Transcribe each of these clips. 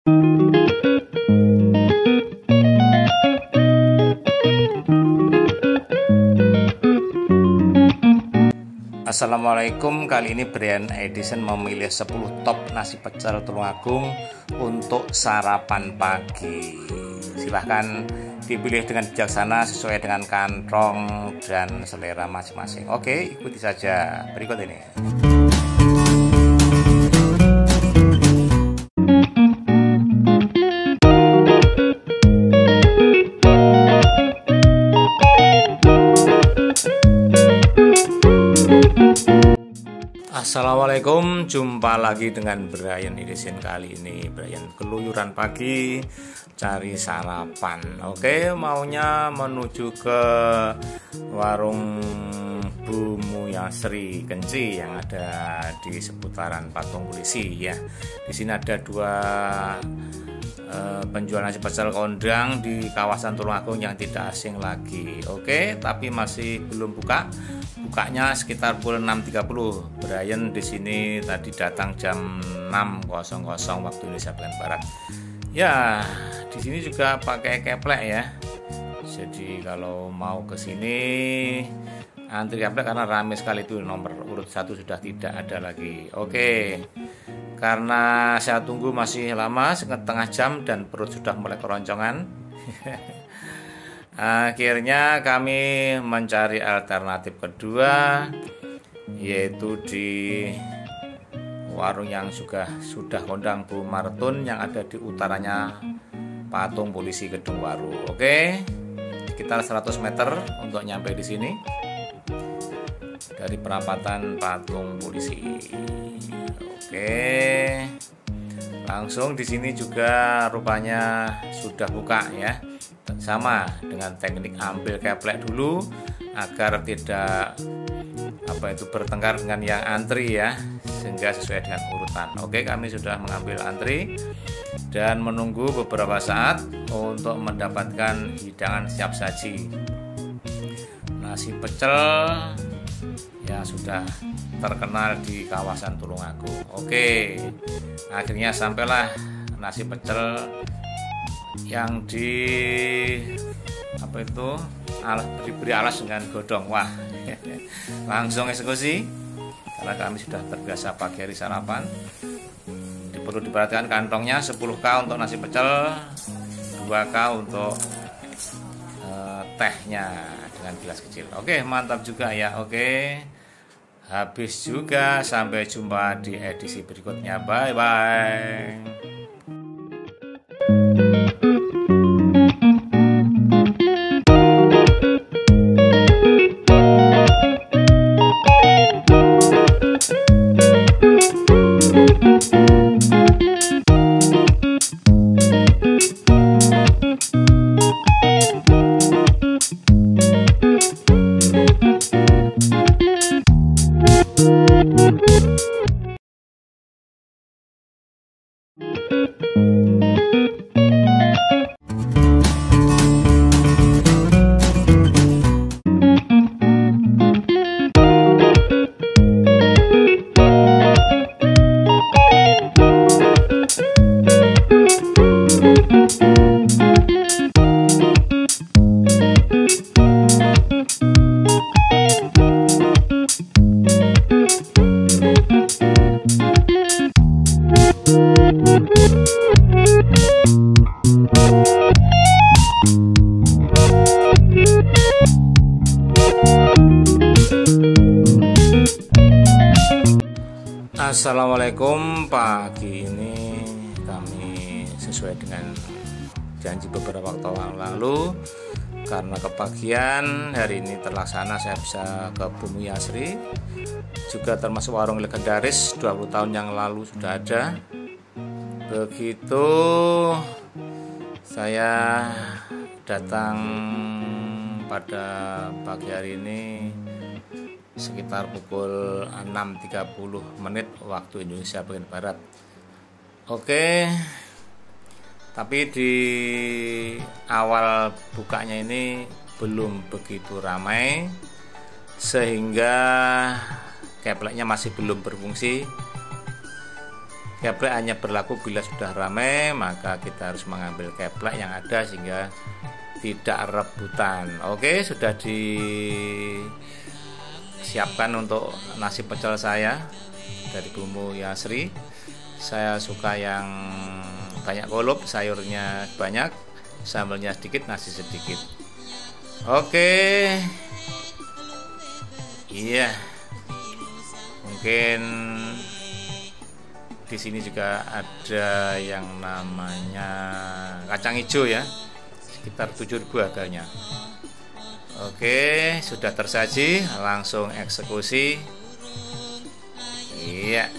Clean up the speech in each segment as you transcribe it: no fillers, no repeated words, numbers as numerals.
Assalamualaikum, kali ini Brian Edison memilih 10 top nasi pecel Tulungagung untuk sarapan pagi. Silahkan dipilih dengan bijaksana sesuai dengan kantong dan selera masing-masing. Oke, ikuti saja berikut ini. Assalamualaikum, jumpa lagi dengan Brian Edison. Kali ini Brian keluyuran pagi cari sarapan. Oke, maunya menuju ke warung Bu Muyasri Kenci yang ada di seputaran patung polisi ya. Di sini ada dua penjual nasi pecel kondang di kawasan Tulungagung yang tidak asing lagi. Oke, tapi masih belum buka. Bukanya sekitar pukul 6.30. Brian di sini tadi datang jam 6.00 waktu Indonesia bagian barat. Ya, di sini juga pakai keplek ya. Jadi kalau mau ke sini antri keplek karena ramai sekali, itu nomor urut 1 sudah tidak ada lagi. Oke. Karena saya tunggu masih lama, setengah jam dan perut sudah mulai keroncongan. Akhirnya kami mencari alternatif kedua, yaitu di warung yang sudah kondang Bu Martun yang ada di utaranya patung polisi Gedung Waru. Oke, sekitar 100 meter untuk nyampe di sini dari perapatan patung polisi. Oke, langsung di sini juga rupanya sudah buka ya. Sama dengan teknik ambil keplek dulu agar tidak bertengkar dengan yang antri ya, sehingga sesuai dengan urutan. Oke, kami sudah mengambil antri dan menunggu beberapa saat untuk mendapatkan hidangan siap saji. Nasi pecel yang sudah terkenal di kawasan Tulungagung. Oke, akhirnya sampailah nasi pecel yang diberi alas dengan godong. Wah, langsung eksekusi karena kami sudah terbiasa pagi hari sarapan. Perlu diperhatikan kantongnya 10K untuk nasi pecel, 2K untuk tehnya dengan gelas kecil. Oke, mantap juga ya. Oke, habis juga. Sampai jumpa di edisi berikutnya. Bye bye. Assalamualaikum, pagi ini kami sesuai dengan janji beberapa waktu yang lalu, karena kebagian hari ini terlaksana, saya bisa ke Bu Muyasri, juga termasuk warung legendaris 20 tahun yang lalu sudah ada. Begitu saya datang pada pagi hari ini sekitar pukul 6.30 waktu Indonesia bagian barat. Oke, tapi di awal bukanya ini belum begitu ramai, sehingga kepleknya masih belum berfungsi. Keplek hanya berlaku bila sudah ramai, maka kita harus mengambil keplek yang ada sehingga tidak rebutan. Oke, sudah disiapkan untuk nasi pecel saya dari bumbu Yasri. Saya suka yang banyak kolup, sayurnya banyak, sambalnya sedikit, nasi sedikit. Oke, iya, mungkin di sini juga ada yang namanya kacang hijau ya, sekitar 7.000 harganya. Oke, sudah tersaji, langsung eksekusi. Iya,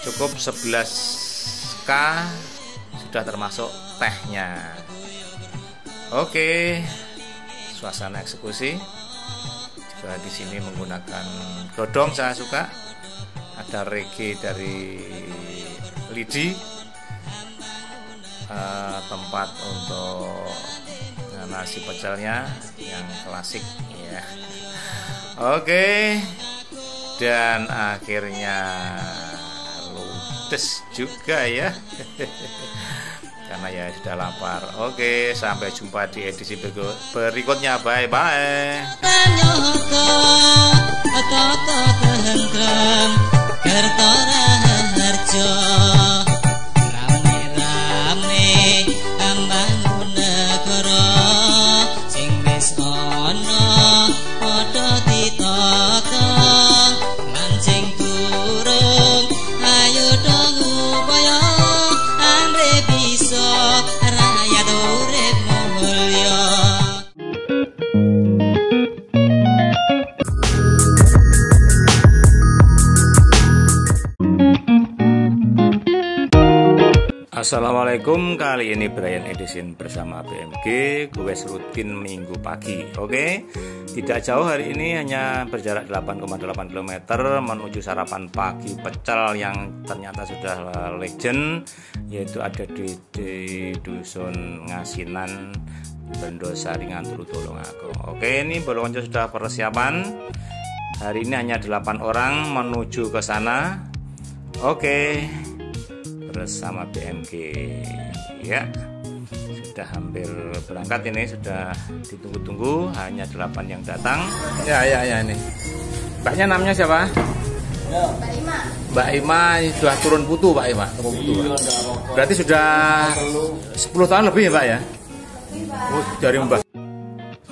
cukup 11k, sudah termasuk tehnya. Oke, suasana eksekusi juga di sini menggunakan godong, saya suka. Ada reggae dari Lidi, tempat untuk nasi pecelnya yang klasik ya. Oke, dan akhirnya ludes juga ya. Karena ya sudah lapar. Oke, sampai jumpa di edisi berikutnya. Bye bye. Kertora harjo rame-rame ambangun negara sing wis ana padha ditata mancing turung ayo dong upaya andre bisa rakyat urip mulya. Assalamualaikum, kali ini Brian Edison bersama BMG, gue rutin minggu pagi. Oke, tidak jauh hari ini, hanya berjarak 8,8 km menuju sarapan pagi pecel yang ternyata sudah legend, yaitu ada di Dusun Ngasinan, Bendosari, Nganturu, Tulungagung. Oke, ini Bolonjo sudah persiapan. Hari ini hanya 8 orang menuju ke sana. Oke, bersama BMG ya, sudah hampir berangkat ini, sudah ditunggu-tunggu, hanya 8 yang datang ya ini. Mbaknya namanya siapa? Mbak Ima. Mbak Ima sudah turun putu, Pak Ima, turun putu, Pak. Berarti sudah 10 tahun lebih ya, Pak ya? Oh, dari Mbak.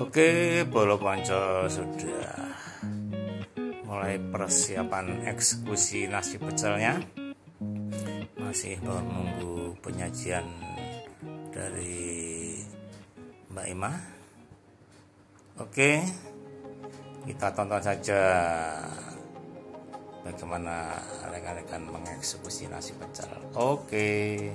Oke, Bolonjo sudah mulai persiapan eksekusi nasi pecelnya. Masih menunggu penyajian dari Mbak Ima. Oke, kita tonton saja bagaimana rekan-rekan mengeksekusi nasi pecel. Oke.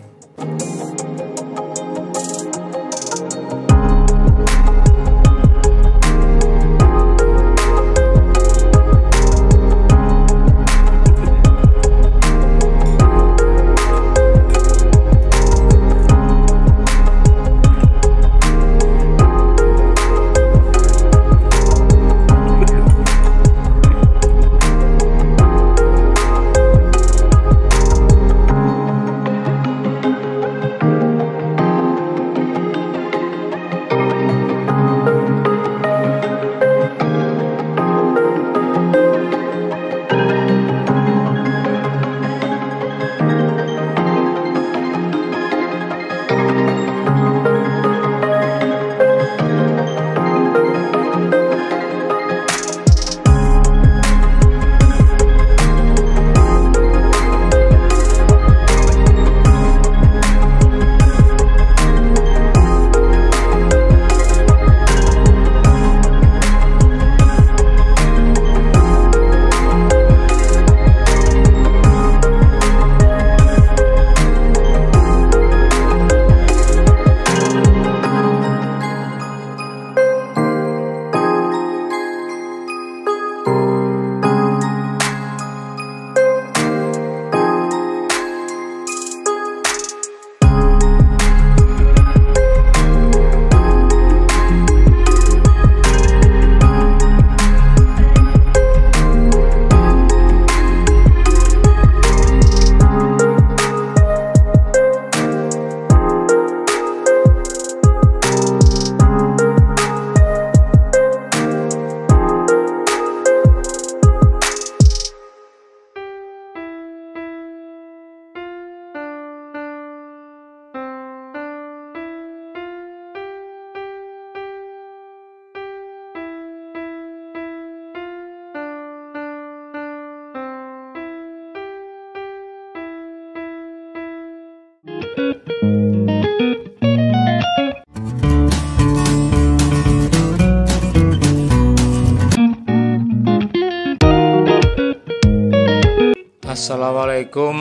Assalamualaikum,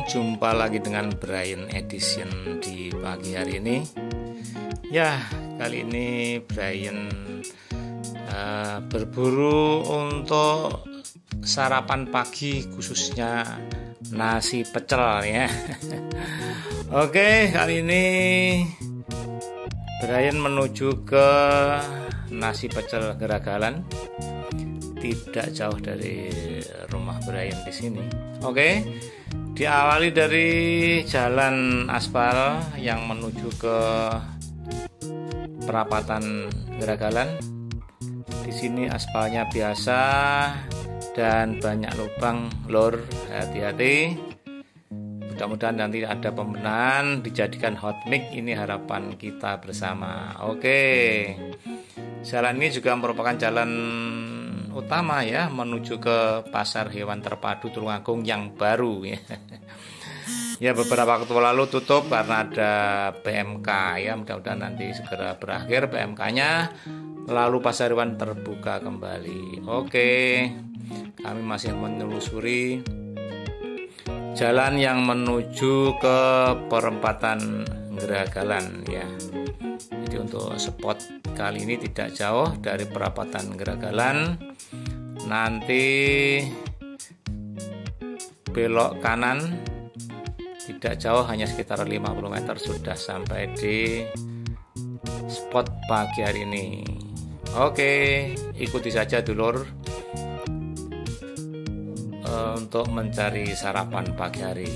jumpa lagi dengan Brian Edition di pagi hari ini. Ya, kali ini Brian berburu untuk sarapan pagi, khususnya nasi pecel ya. Oke, kali ini Brian menuju ke nasi pecel Geragalan, tidak jauh dari rumah Brian di sini. Oke, diawali dari jalan aspal yang menuju ke perapatan Geragalan. Di sini aspalnya biasa dan banyak lubang, lor, hati-hati. Mudah-mudahan nanti ada pembenahan, dijadikan hot mix, ini harapan kita bersama. Oke, jalan ini juga merupakan jalan utama ya, menuju ke pasar hewan terpadu Tulungagung yang baru ya. Ya, beberapa waktu lalu tutup karena ada PMK ya, mudah-mudahan nanti segera berakhir PMK-nya, lalu pasar hewan terbuka kembali. Oke, kami masih menelusuri jalan yang menuju ke perempatan Geragalan ya. Jadi untuk spot kali ini tidak jauh dari perapatan Geragalan. Nanti belok kanan, tidak jauh, hanya sekitar 50 meter sudah sampai di spot pagi hari ini. Oke, ikuti saja dulur untuk mencari sarapan pagi hari.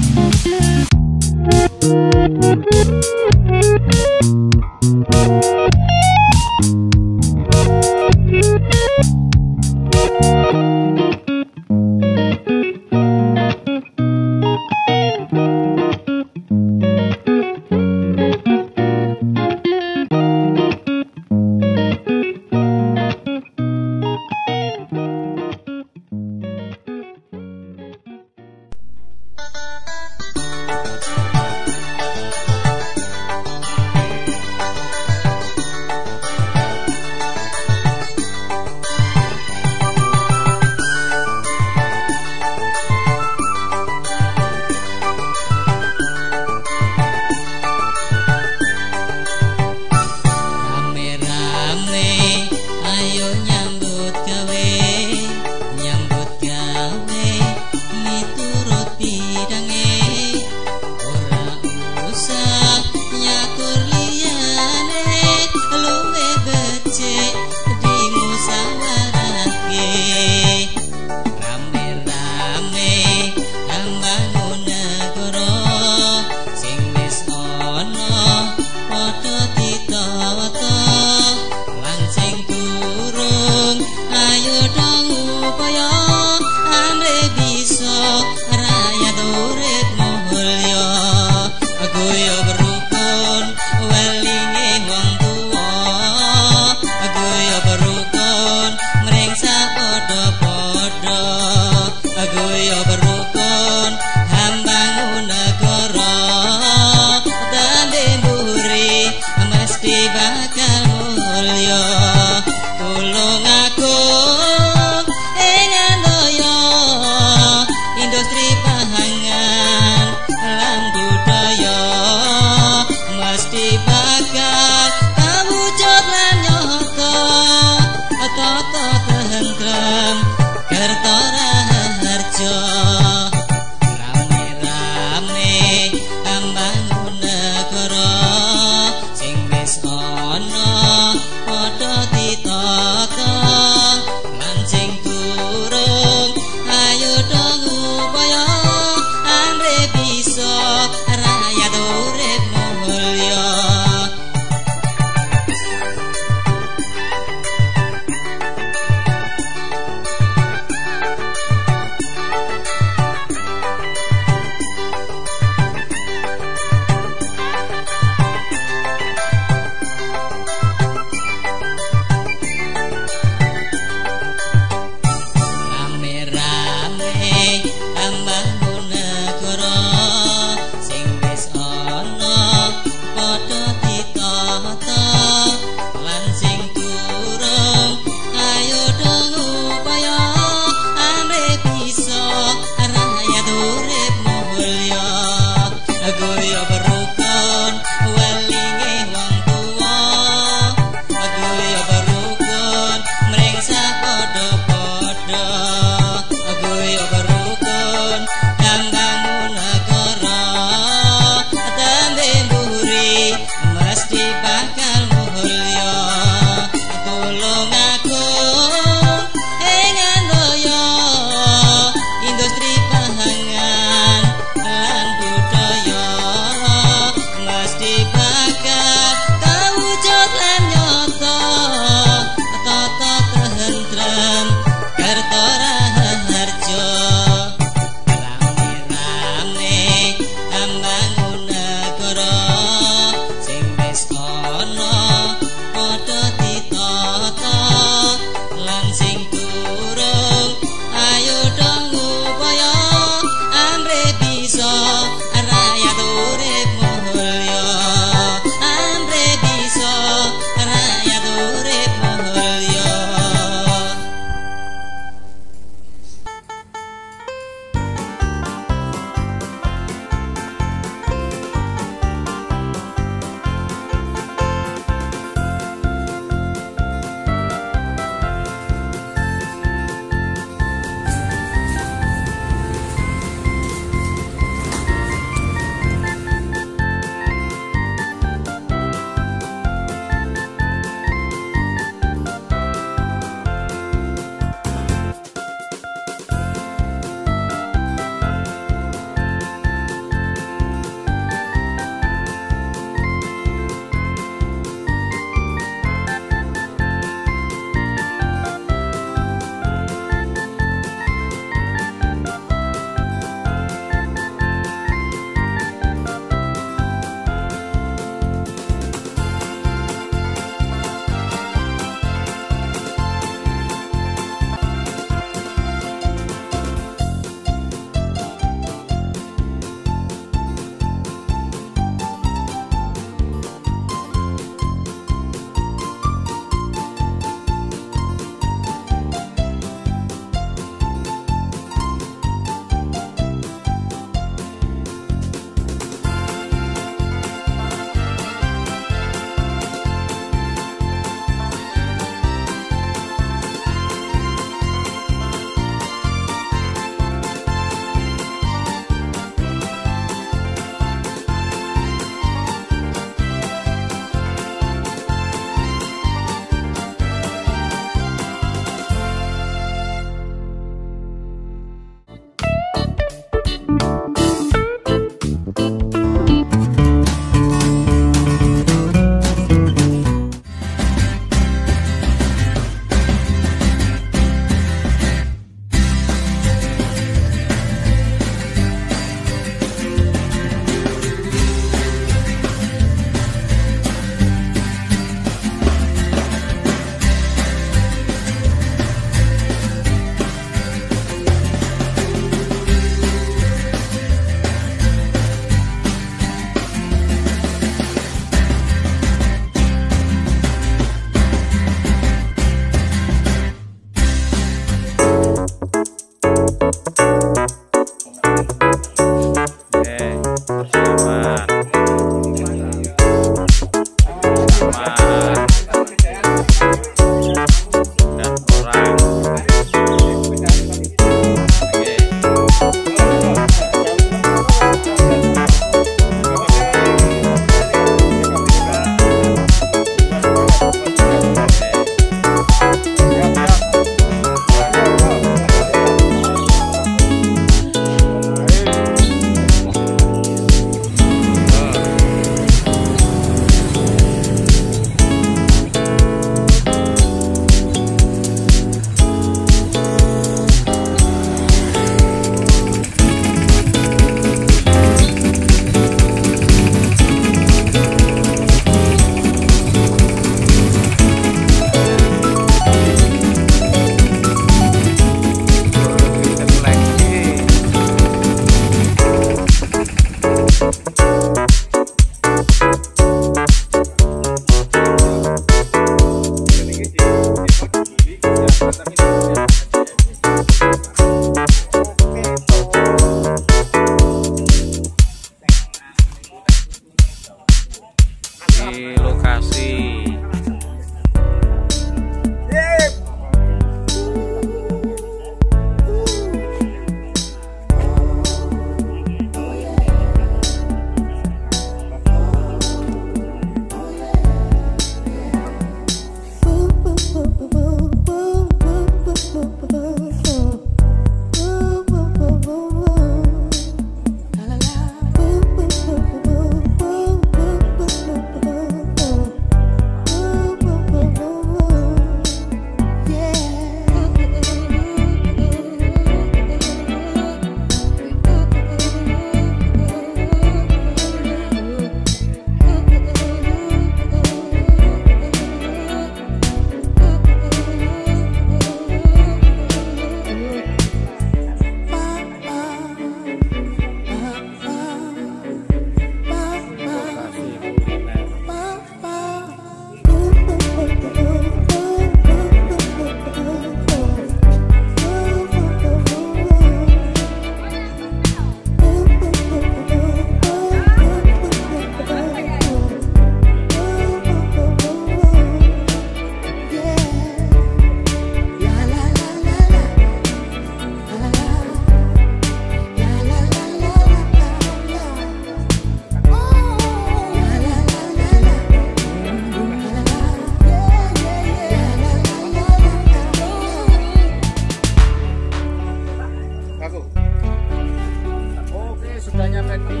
sudah nyampe di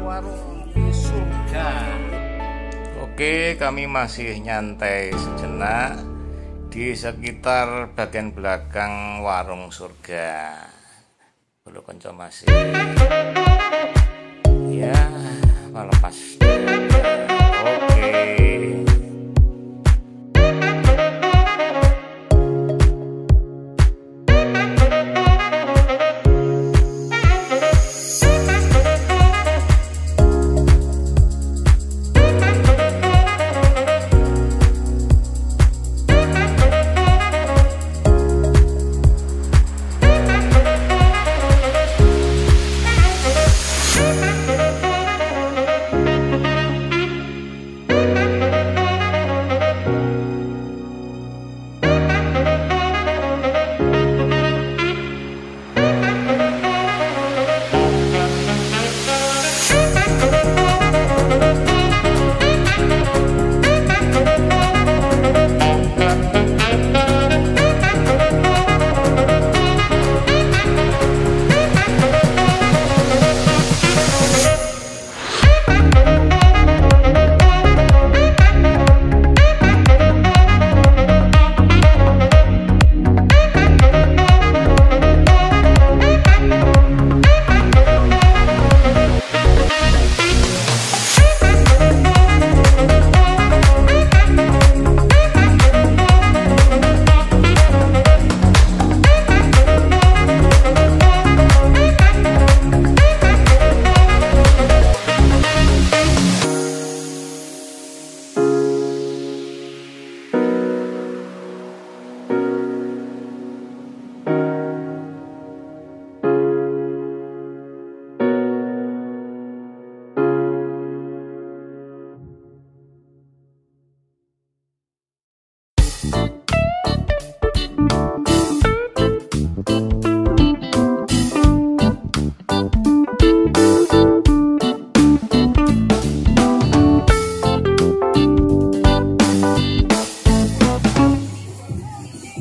warung surga. Oke, kami masih nyantai sejenak di sekitar bagian belakang warung surga. Belum konco masih ya melepas. Oke.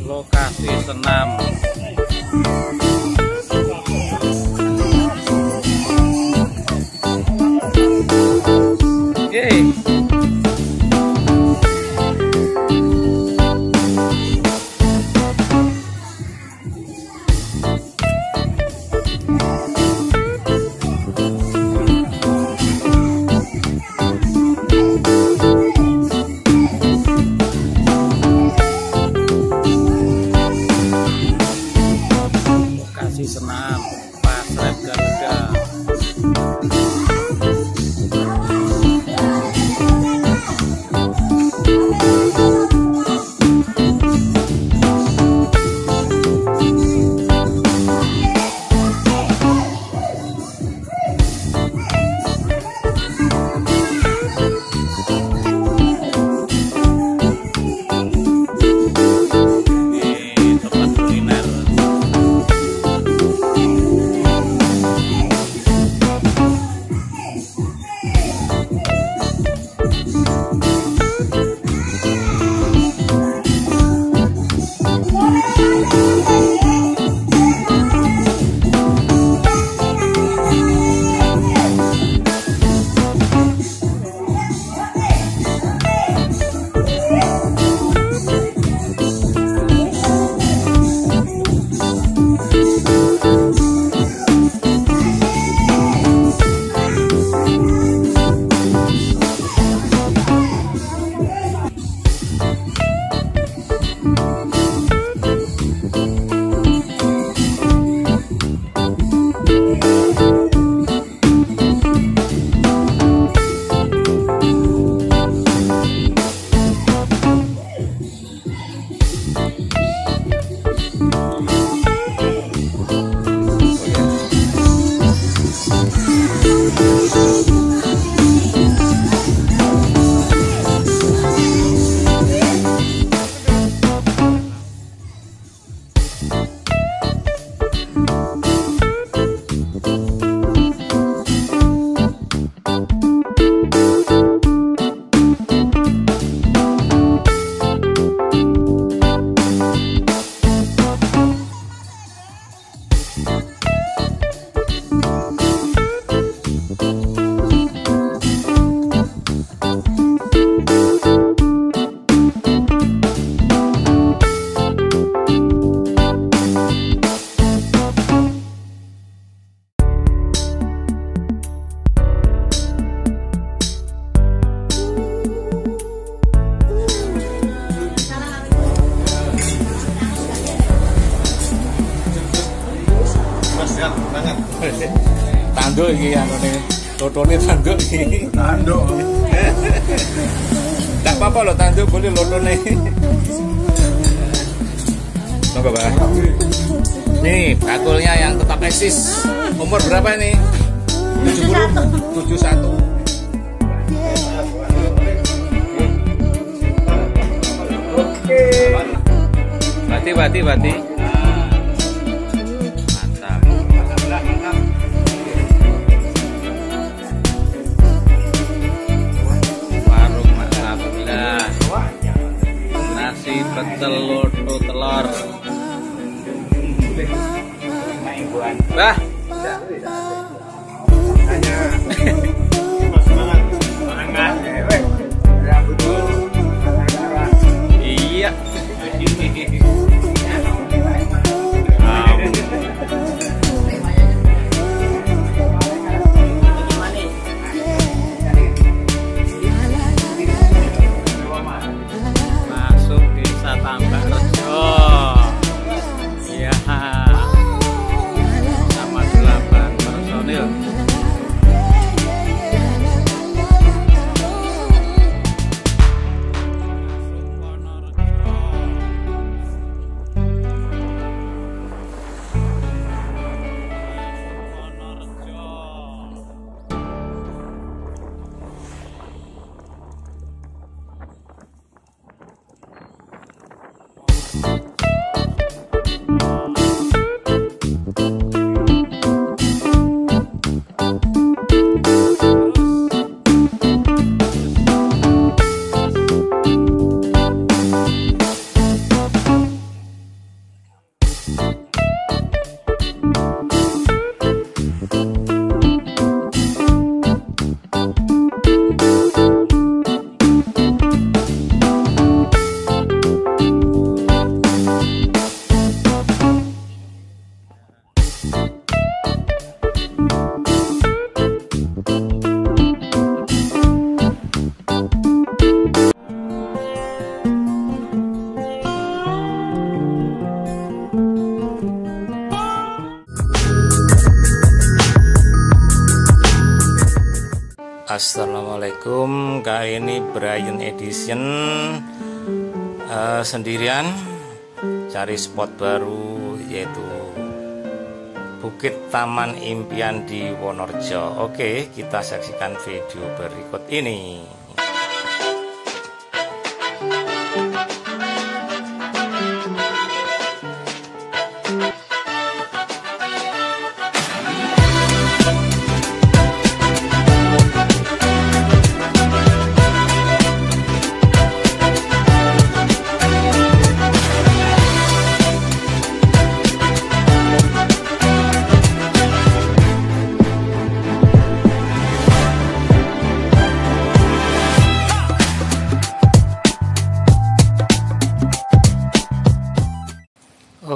Lokasi senam. Yeay. Senam Pasret Garuda. Tanduk iki anune. Lotone tanduk iki. Tanduk. Enggak apa-apa loh tanduk boleh lotone. Monggo, Pak. Nih, bakulnya yang tetap eksis. Umur berapa ini? 71. Oke. Bati. Mantap. Warung Mak Sabila. Nasi pecel loto telur. Bah. Iya. Masuk desa Tambak Rejo. Iya. Sama 8 personil. Assalamualaikum, kali ini Brian Edition sendirian cari spot baru yaitu Bukit Taman Impian di Wonorejo. Oke, kita saksikan video berikut ini.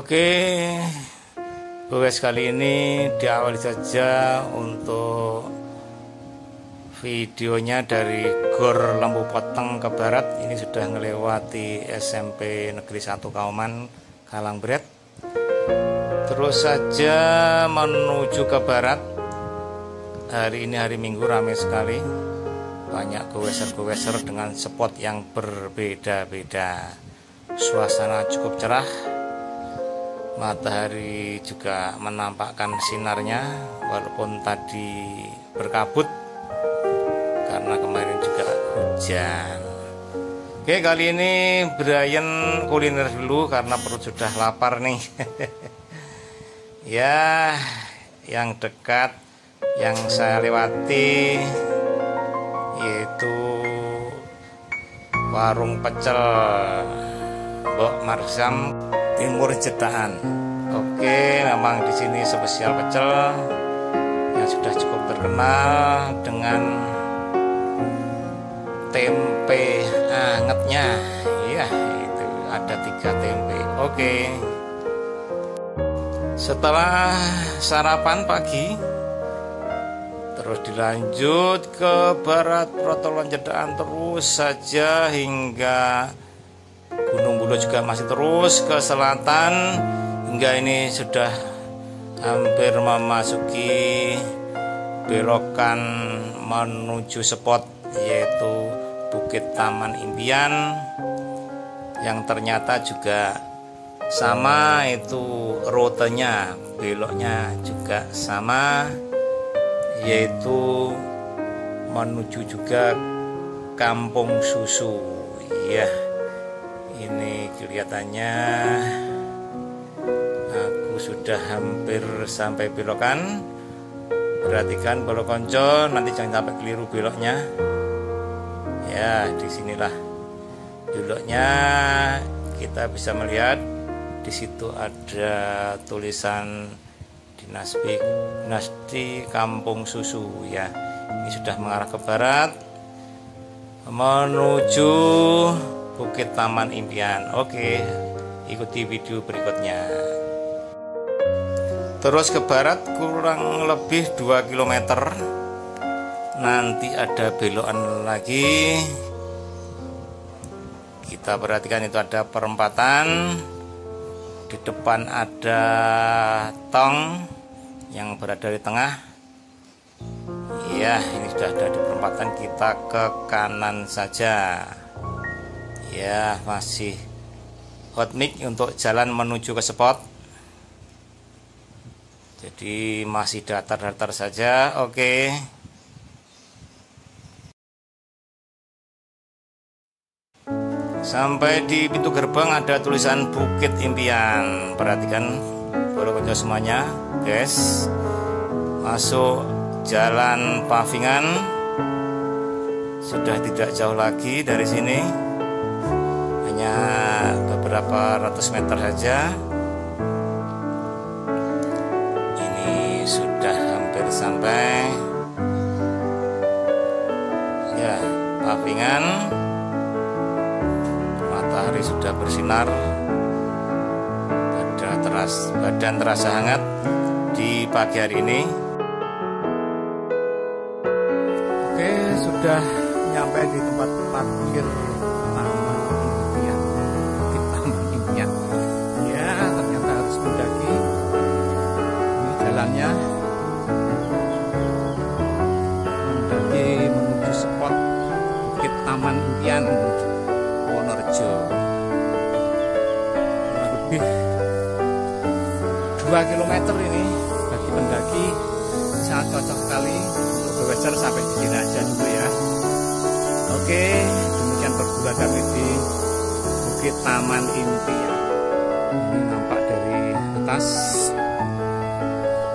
Oke, guys, kali ini diawali saja untuk videonya dari Gor Lembu Poteng ke barat. Ini sudah melewati SMP Negeri 1 Kauman Kalangbret. Terus saja menuju ke barat. Hari ini hari Minggu ramai sekali. Banyak goweser-goweser dengan spot yang berbeda-beda. Suasana cukup cerah. Matahari juga menampakkan sinarnya walaupun tadi berkabut karena kemarin juga hujan. Oke, kali ini Brian kuliner dulu karena perut sudah lapar nih. Ya, yang dekat yang saya lewati yaitu warung pecel Mbok Marsam Timur Jedaan. Oke, memang di sini spesial pecel yang sudah cukup terkenal dengan tempe angetnya. Iya, itu ada 3 tempe. Oke. Setelah sarapan pagi, terus dilanjut ke barat Protolon Jedaan terus saja hingga Gunung Bulo juga masih terus ke selatan hingga ini sudah hampir memasuki belokan menuju spot yaitu Bukit Taman Impian, yang ternyata juga sama, itu rutenya, beloknya juga sama, yaitu menuju juga Kampung Susu. Ya, ini kelihatannya aku sudah hampir sampai belokan. Perhatikan belok konco, nanti jangan sampai keliru beloknya. Ya, disinilah beloknya. Kita bisa melihat di situ ada tulisan Dinasti Kampung Susu. Ya, ini sudah mengarah ke barat menuju Bukit Taman Impian. Oke, ikuti video berikutnya. Terus ke barat kurang lebih 2 km. Nanti ada belokan lagi. Kita perhatikan itu ada perempatan. Di depan ada tong yang berada di tengah. Ya, ini sudah ada di perempatan, kita ke kanan saja. Ya, masih hot mix untuk jalan menuju ke spot. Jadi masih datar-datar saja. Oke. Sampai di pintu gerbang ada tulisan Bukit Impian. Perhatikan bolo-bolo semuanya, guys. Masuk jalan pavingan, sudah tidak jauh lagi dari sini, hanya beberapa ratus meter saja. Ini sudah hampir sampai. Ya, pavingan, matahari sudah bersinar, badan terasa hangat di pagi hari ini. Oke, sudah nyampe di tempat parkir Taman Impian. Bukit Taman Impian. Ya, ternyata harus mendaki. Ini jalannya. Mendaki menuju spot Bukit Taman Impian, Wonorejo. Kurang lebih 2 km ini bagi pendaki, sangat cocok sekali. Bergeser sampai di sini aja dulu ya. Oke, demikian perburuan kami di Bukit Taman Impian. Ini nampak dari atas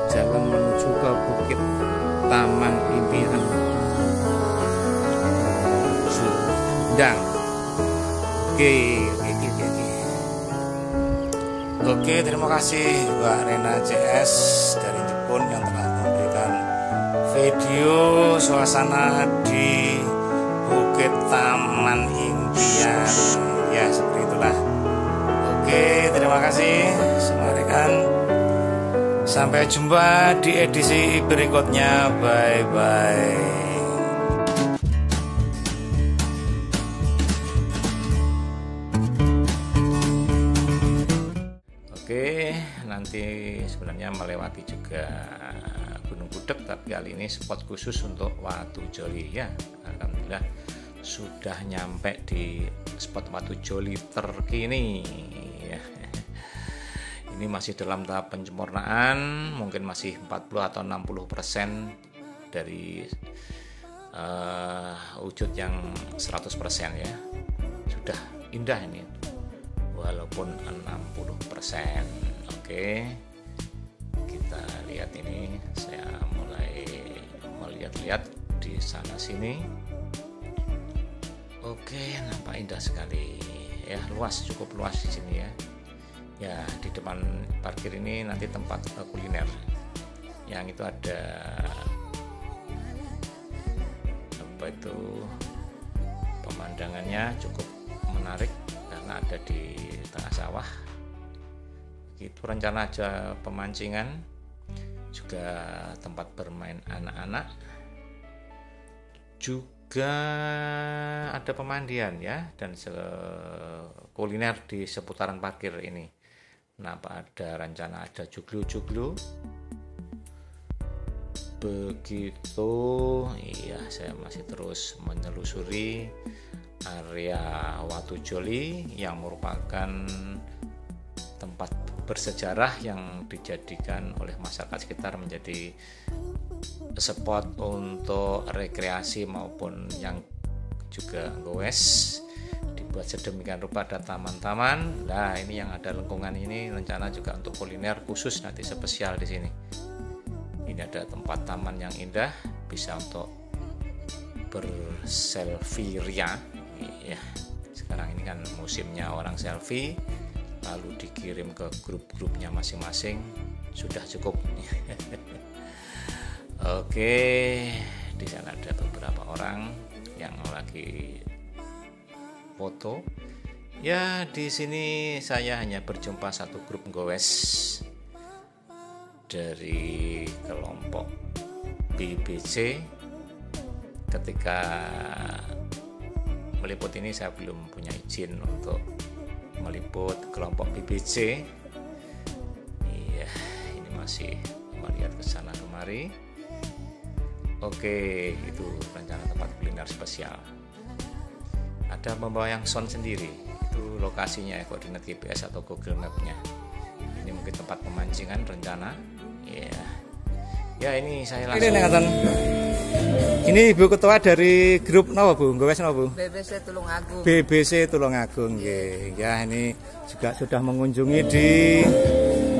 jalan menuju ke Bukit Taman Impian Sumedang. Oke, terima kasih Mbak Rena CS dari Jepun yang telah memberikan video suasana di Bukit Taman Impian. Ya, seperti itulah. Oke, terima kasih. Semarikan. Sampai jumpa di edisi berikutnya. Bye bye. Oke, nanti sebenarnya melewati juga Gunung Budek, tapi kali ini spot khusus untuk Watu Joli. Ya, alhamdulillah sudah nyampe di spot Watu Joli terkini. Ya. Ini masih dalam tahap penyempurnaan, mungkin masih 40 atau 60% dari wujud yang 100% ya. Sudah indah ini, walaupun 60%. Oke. Kita lihat ini, saya mulai melihat-lihat di sana sini. Oke, nampak indah sekali ya, luas, cukup luas di sini ya. Ya, di depan parkir ini nanti tempat kuliner. Yang itu ada apa itu, pemandangannya cukup menarik karena ada di tengah sawah. Itu rencana aja pemancingan, juga tempat bermain anak-anak, juga ada pemandian ya, dan kuliner di seputaran parkir ini. Kenapa ada rencana ada joglo-joglo? Begitu. Iya, saya masih terus menelusuri area Watujoli yang merupakan tempat bersejarah yang dijadikan oleh masyarakat sekitar menjadi spot untuk rekreasi maupun yang juga goes. Dibuat sedemikian rupa ada taman-taman. Nah, ini yang ada lengkungan ini rencana juga untuk kuliner khusus nanti spesial di sini. Ini ada tempat taman yang indah, bisa untuk berselfie ria. Ya, sekarang ini kan musimnya orang selfie, lalu dikirim ke grup-grupnya masing-masing, sudah cukup. Oke, di sana ada beberapa orang yang lagi foto. Ya, di sini saya hanya berjumpa satu grup goes dari kelompok BBC. Ketika meliput ini saya belum punya izin untuk meliput kelompok BBC. Iya, ini masih melihat ke sana kemari. Oke, itu rencana tempat kuliner spesial. Ada membawa yang sound sendiri, itu lokasinya koordinat GPS atau Google Map-nya. Ini mungkin tempat pemancingan rencana. Ya ini saya langsung. Ini Ibu Ketua dari grup napa Bu? Goes napa Bu? BBC Tulungagung. BBC Tulungagung nggih. Ya ini juga sudah mengunjungi di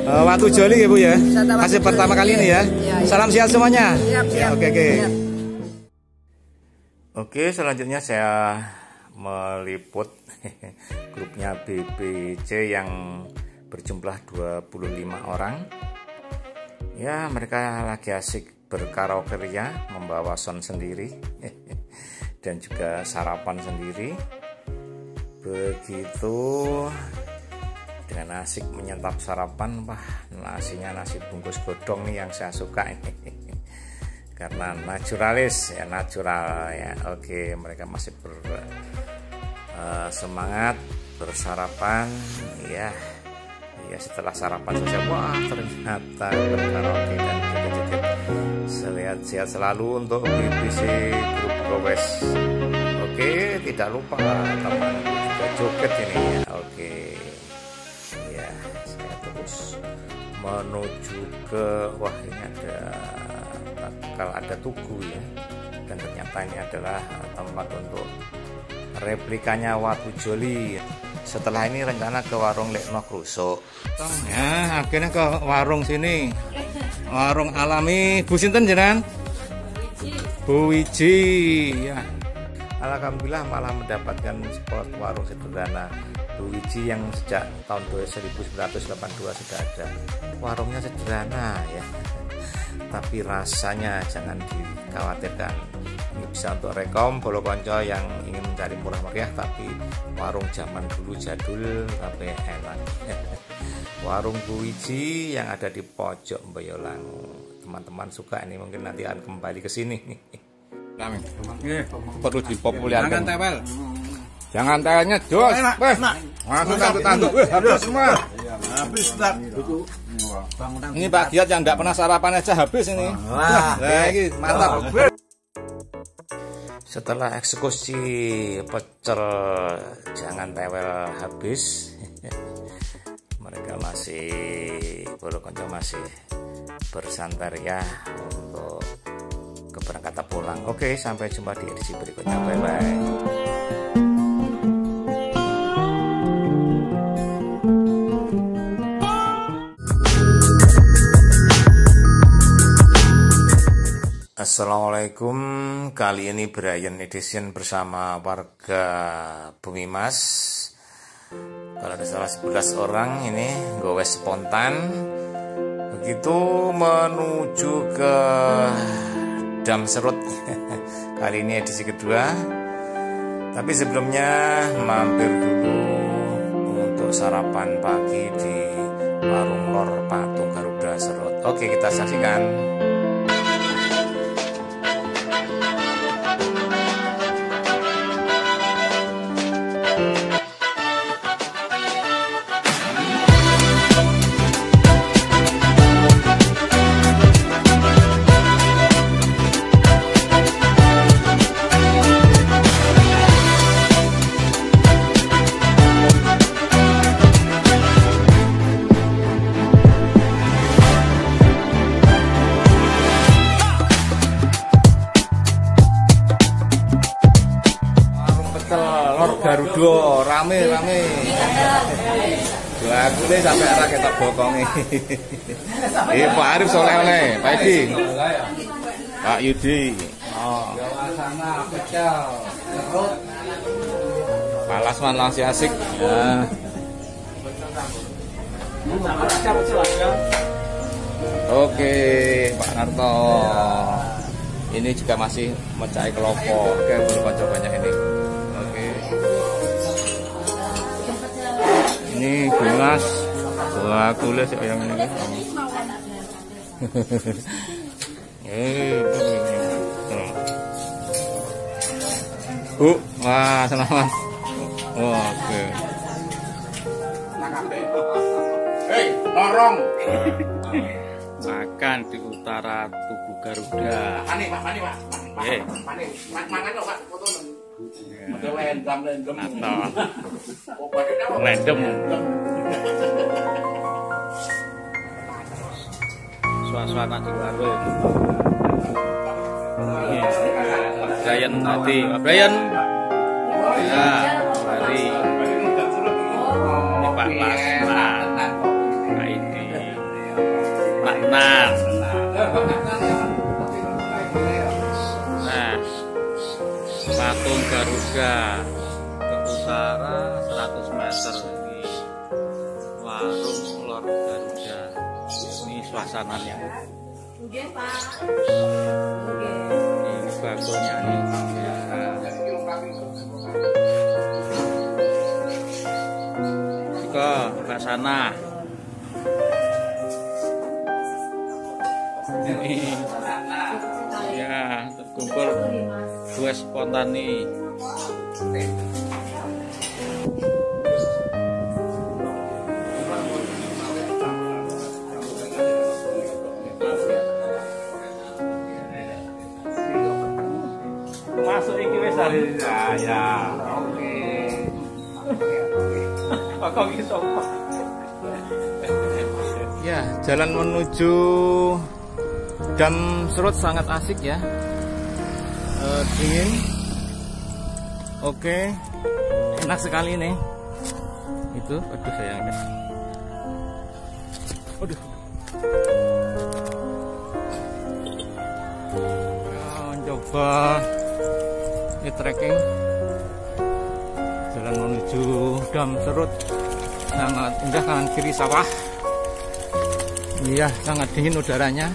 Watujoli ya Bu ya. Masih pertama kali ini ya. Salam sehat semuanya. Siap. Oke. Oke, selanjutnya saya meliput grupnya BBC yang berjumlah 25 orang. Ya, mereka lagi asik berkaraoke ria, membawa sound sendiri dan juga sarapan sendiri. Begitu dengan asik menyantap sarapan. Wah, nasinya nasi bungkus godong nih yang saya suka ini. Karena naturalis ya, natural ya. Oke, mereka masih semangat bersarapan ya. Ya, setelah sarapan selesai, wah ternyata berkaraoke dan joget-joget. Sehat-sehat selalu untuk BBC Grup Goes. Oke, tidak lupa teman juga joget ini ya. Oke, ya saya terus menuju ke, wah ini bakal ada tugu ya. Dan ternyata ini adalah tempat untuk replikanya Watujoli. Setelah ini rencana ke warung Lekno Krusuk. Ya, akhirnya ke warung sini. Warung alami Bu sinten jenengan? Bu Wiji. Ya. Alhamdulillah malah mendapatkan spot warung sederhana Bu Wiji yang sejak tahun 1982 sudah ada. Warungnya sederhana ya. Tapi rasanya jangan dikhawatirkan. Ini bisa untuk rekom bolo konco yang ingin mencari murah meriah tapi warung zaman dulu jadul tapi enak. Warung Bu Wiji yang ada di pojok Boyolangu. Teman-teman suka ini mungkin nanti akan kembali ke sini. Perlu dipopulerkan. Jangan tanya jos. Langsung tanduk. Habis semua. Habis tak. Ini Pak Giat yang enggak pernah sarapan aja habis ini. Wah, ini mantap. Setelah eksekusi pecel jangan tewel habis, mereka masih bolo-konco masih bersantai ya untuk keberangkatan pulang. Oke, sampai jumpa di edisi berikutnya. Bye bye. Assalamualaikum, kali ini Brian Edition bersama warga Bumi Mas. Kalau ada salah 11 orang ini goes spontan. Begitu menuju ke Dam Serut. Kali ini edisi kedua. Tapi sebelumnya mampir dulu untuk sarapan pagi di warung Lor Patung Garuda Serut. Oke, kita saksikan. Garuda rame. Aku nih sampai arah kita bokongi. Pak Arif soleh-oleh, Pak Edi, Pak Yudi, Pak Lasman langsung asik. Ya. Oke, Pak Narto. Ini juga masih mencari kelompok. Oke, belum baca banyak ini. Oke. Ini gelas. Wah, kulit sih yang ini. Wah, selamat. Oke. Hei, lorong. Makan di utara Tugu Garuda. Makan. Makan Pak, foto. Lendem. Suasana di warung. Brian tadi, Brian. Ya, mari. Ini Pak Lasman. Nah ini. Nah. Patung Garuda ke utara 100 meter ini warung Lor Garuda. Ini suasananya. Ini bagonya nih. Ke sana. Ini ya terkumpul dua spontani. Masuk iki wis ya. Oke. Kok iso. Ya, jalan menuju Dam Serut sangat asik ya. Dingin. Oke. Enak sekali nih. Itu, aduh sayangnya. Aduh. Coba ini trekking jalan menuju Dam Serut, sangat indah, kanan kiri sawah. Iya, sangat dingin udaranya,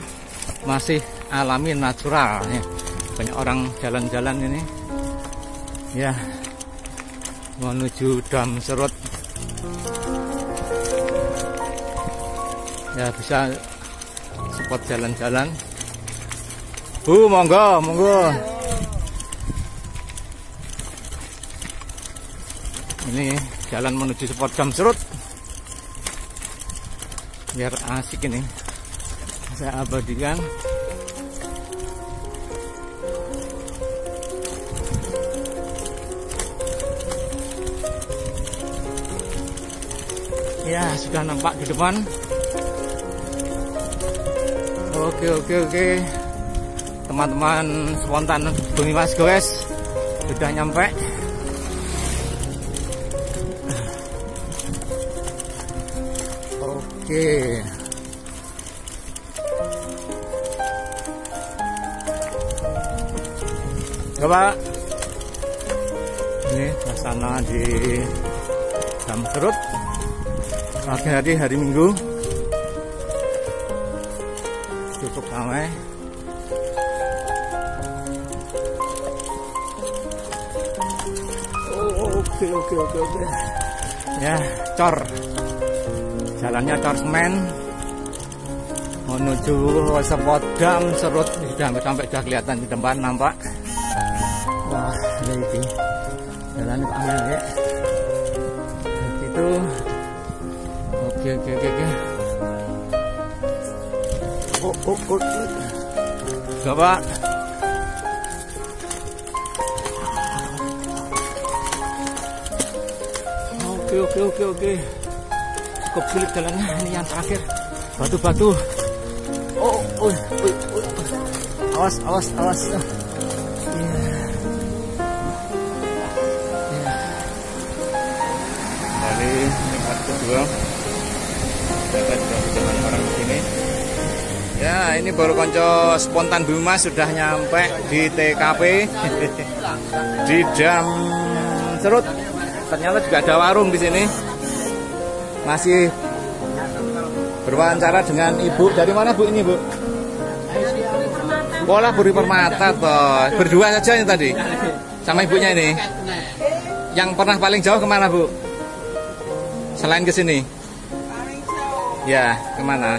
masih alami natural ya. Banyak orang jalan-jalan ini ya menuju Dam Serut ya, bisa spot jalan-jalan. Monggo. Ini jalan menuju spot Dam Serut. Biar asik ini. Saya abadikan. Ya, sudah nampak di depan. Oke. Teman-teman spontan Bumi Mas Goes sudah nyampe. Oke. Coba ini suasana di Dam Serut pagi hari Minggu, cukup ramai. Oke. Ya, cor. Jalannya cor semen menuju spot Dam Serut. Sampai sudah kelihatan di depan, nampak. Wah, ini jalan Pak Amel ya. Itu. Oke. Coba. Oke. Cukup sulit jalannya, ini yang terakhir. Batu-batu. Awas. bro. Kita juga sudah orang di sini. Ya, ini baru konco spontan Bima sudah nyampe di TKP di Dam Serut. Ternyata juga ada warung di sini. Masih berwawancara dengan ibu. Dari mana bu ini bu? Pola Buri Permata toh. Berdua saja ini tadi. Sama ibunya ini. Yang pernah paling jauh kemana bu? Selain ke sini? Ya kemana?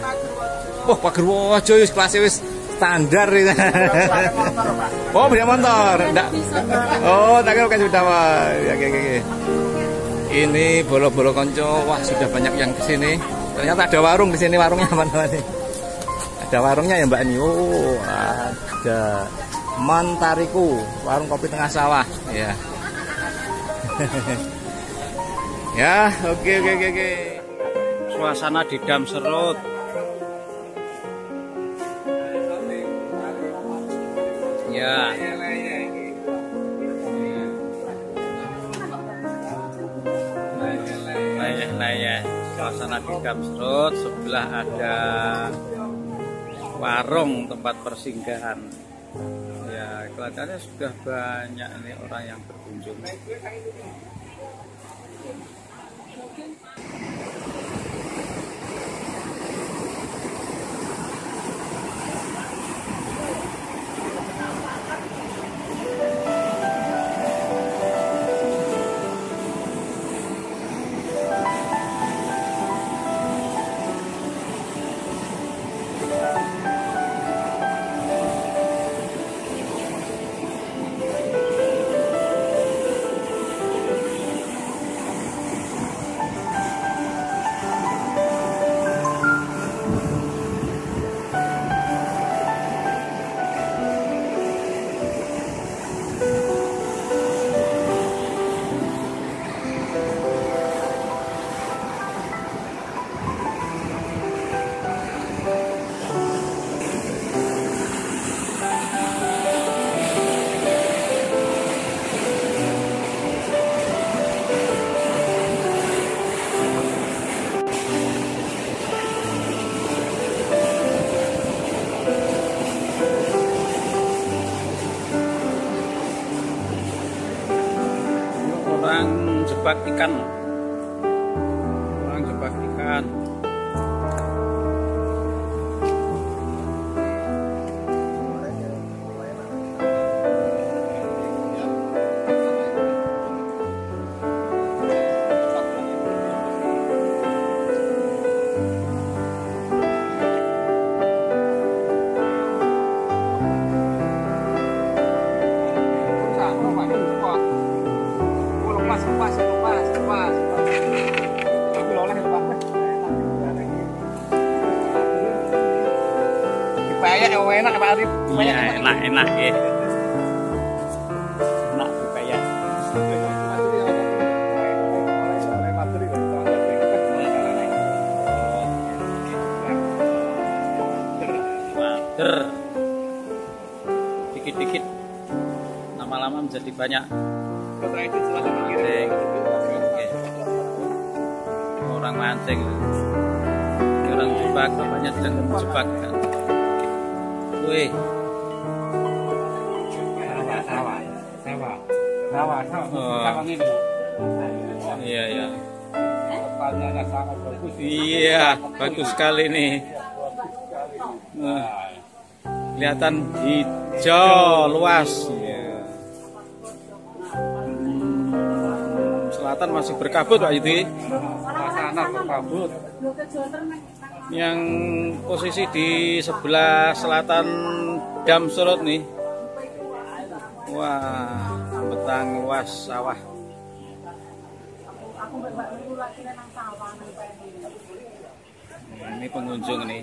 Oh Pagerwojo kelasnya wis standar ini. Oh beli motor. Enggak. Oh tak kira kan sudah wah. Ya oke. Ini bolo-bolo konco, wah sudah banyak yang kesini. Ternyata ada warung di sini, warungnya mana nih? Ada warungnya ya Mbak ini. Oh, ada Mantariku, warung kopi tengah sawah. Ya, ya, oke. Suasana di Dam Serut. Ya. Ya, suasana di Dam Serut, sebelah ada warung tempat persinggahan. Ya, kelihatannya sudah banyak ini orang yang berkunjung. Orang jebak ikan. Enak Pak Arif. Iya, enak ya. Enak supaya. Dikit-dikit lama-lama menjadi banyak. Orang mancing. Orang jebak, namanya sedang menjebak kan. Wih. Sawah. Iya. Iya, bagus sekali nih. Kelihatan hijau luas. Selatan masih berkabut Pak Yudi. Sana berkabut. Yang posisi di sebelah selatan Dam Serut nih. Wah, betang luas sawah. Ini pengunjung nih.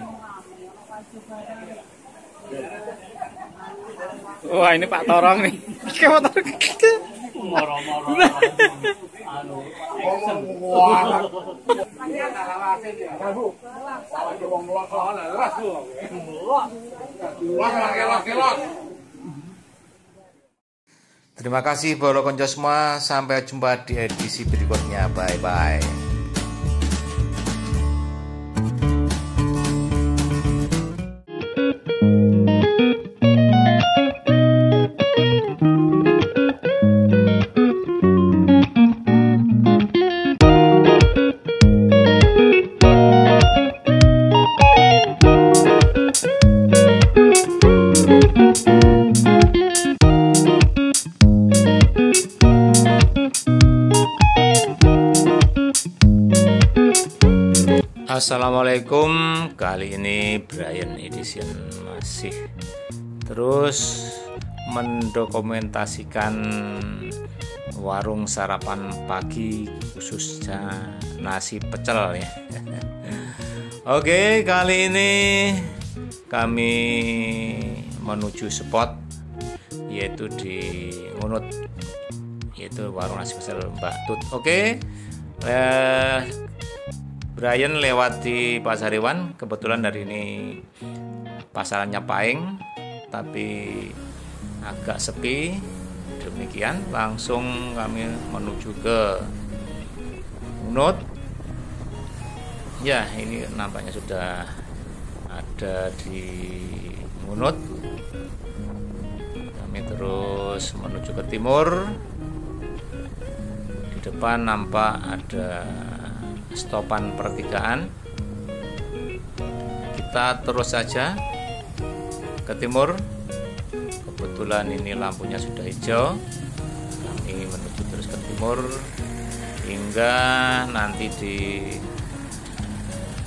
Wah, ini Pak Torong nih. Terima kasih bolo konco semua. Sampai jumpa di edisi berikutnya. Bye bye. Assalamualaikum. Kali ini Brian Edition masih terus mendokumentasikan warung sarapan pagi khususnya nasi pecel ya. Oke, kali ini kami menuju spot yaitu di Ngunut, yaitu warung nasi pecel Mbak Tut. Oke, Brian lewat di Pasar Hewan, kebetulan dari ini pasarannya Paing tapi agak sepi, demikian langsung kami menuju ke Ngunut. Ya, ini nampaknya sudah ada di Ngunut. Kami terus menuju ke timur. Di depan nampak ada stopan pertigaan. Kita terus saja ke timur. Kebetulan ini lampunya sudah hijau. Kami menuju terus ke timur hingga nanti di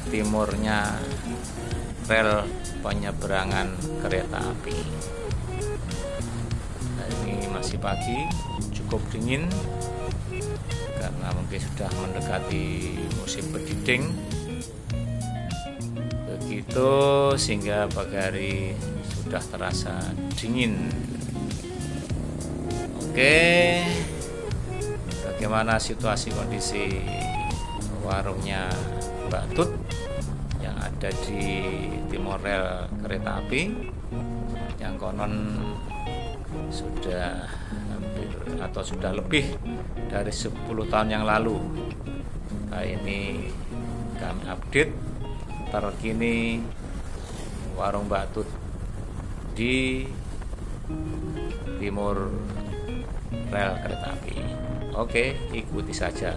timurnya rel penyeberangan kereta api. Nah, ini masih pagi, cukup dingin karena mungkin sudah mendekati musim berdiding. Begitu sehingga pagi hari sudah terasa dingin. Oke, bagaimana situasi kondisi warungnya Mbak Tut yang ada di timur rel kereta api yang konon sudah hampir atau sudah lebih dari 10 tahun yang lalu. Kali ini kami update terkini warung Mbak Tut di timur rel kereta api. Oke, ikuti saja.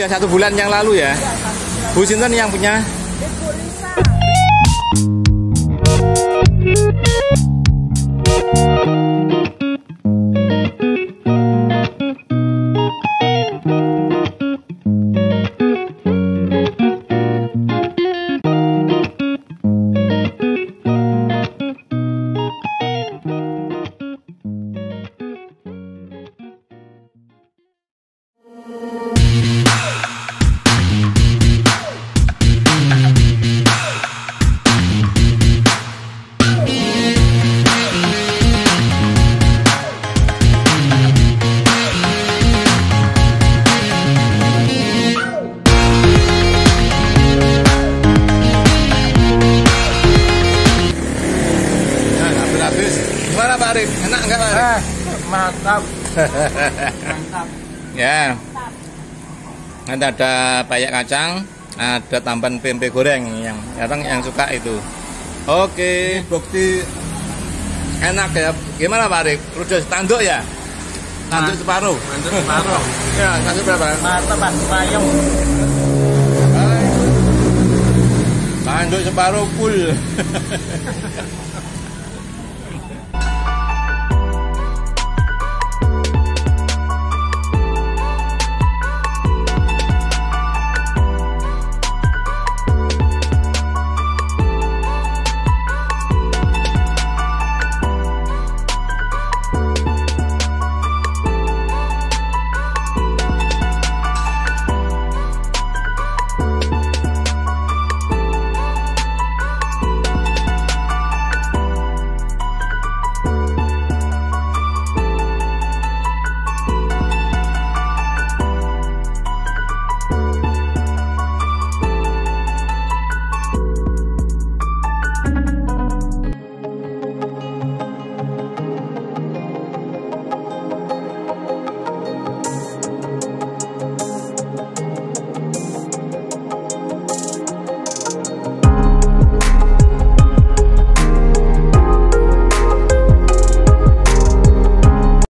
Ya 1 bulan yang lalu ya. Bu Sinten yang punya? Gimana Pak Arif? Enak nggak Pak Arif? Mantap. Mantap. Ya. Nanti ada payak kacang, ada tambahan tempe goreng yang suka itu. Oke. Bukti Enak ya. Gimana Pak Arif? Udah tanduk ya? Tanduk separuh. mantap separuh. Ya, tanduk berapa? Mantap Pak, payung. Tanduk separuh full.